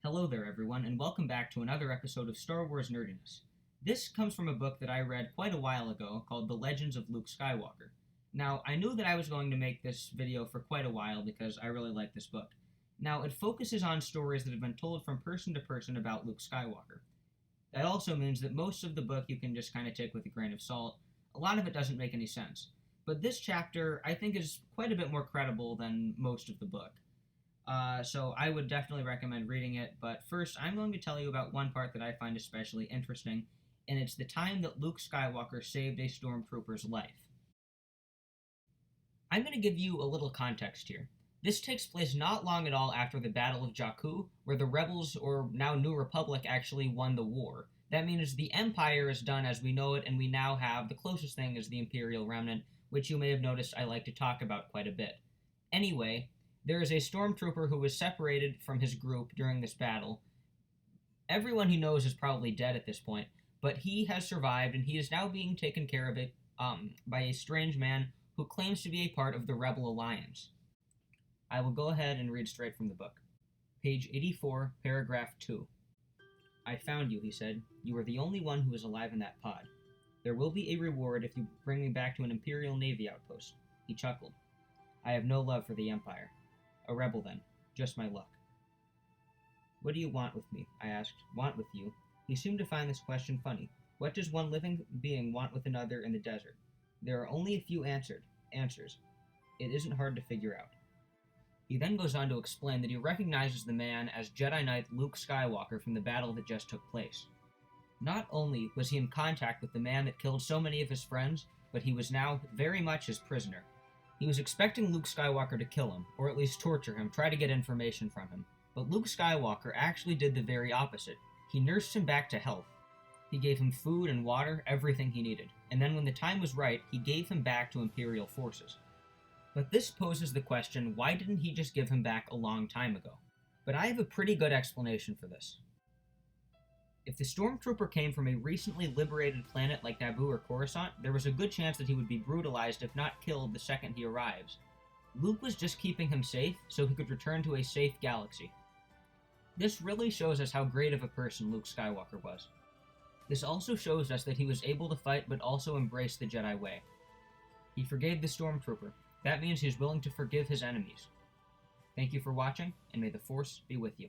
Hello there, everyone, and welcome back to another episode of Star Wars Nerdiness. This comes from a book that I read quite a while ago called The Legends of Luke Skywalker. Now, I knew that I was going to make this video for quite a while because I really like this book. Now, it focuses on stories that have been told from person to person about Luke Skywalker. That also means that most of the book you can just kind of take with a grain of salt. A lot of it doesn't make any sense. But this chapter, I think, is quite a bit more credible than most of the book. So I would definitely recommend reading it, but first I'm going to tell you about one part that I find especially interesting, and it's the time that Luke Skywalker saved a Stormtrooper's life. I'm going to give you a little context here. This takes place not long at all after the Battle of Jakku, where the Rebels, or now New Republic, actually won the war. That means the Empire is done as we know it, and we now have the closest thing is the Imperial Remnant, which you may have noticed I like to talk about quite a bit. Anyway, there is a Stormtrooper who was separated from his group during this battle. Everyone he knows is probably dead at this point, but he has survived and he is now being taken care of by a strange man who claims to be a part of the Rebel Alliance. I will go ahead and read straight from the book. Page 84, paragraph 2. "I found you," he said. "You are the only one who is alive in that pod. There will be a reward if you bring me back to an Imperial Navy outpost." He chuckled. "I have no love for the Empire. A rebel, then. Just my luck." "What do you want with me?" I asked. "Want with you?" He seemed to find this question funny. What does one living being want with another in the desert? There are only a few answers. It isn't hard to figure out. He then goes on to explain that he recognizes the man as Jedi Knight Luke Skywalker from the battle that just took place. Not only was he in contact with the man that killed so many of his friends, but he was now very much his prisoner. He was expecting Luke Skywalker to kill him, or at least torture him, try to get information from him. But Luke Skywalker actually did the very opposite. He nursed him back to health. He gave him food and water, everything he needed, and then when the time was right, he gave him back to Imperial forces. But this poses the question, why didn't he just give him back a long time ago? But I have a pretty good explanation for this. If the Stormtrooper came from a recently liberated planet like Naboo or Coruscant, there was a good chance that he would be brutalized if not killed the second he arrives. Luke was just keeping him safe so he could return to a safe galaxy. This really shows us how great of a person Luke Skywalker was. This also shows us that he was able to fight but also embrace the Jedi way. He forgave the Stormtrooper. That means he is willing to forgive his enemies. Thank you for watching, and may the Force be with you.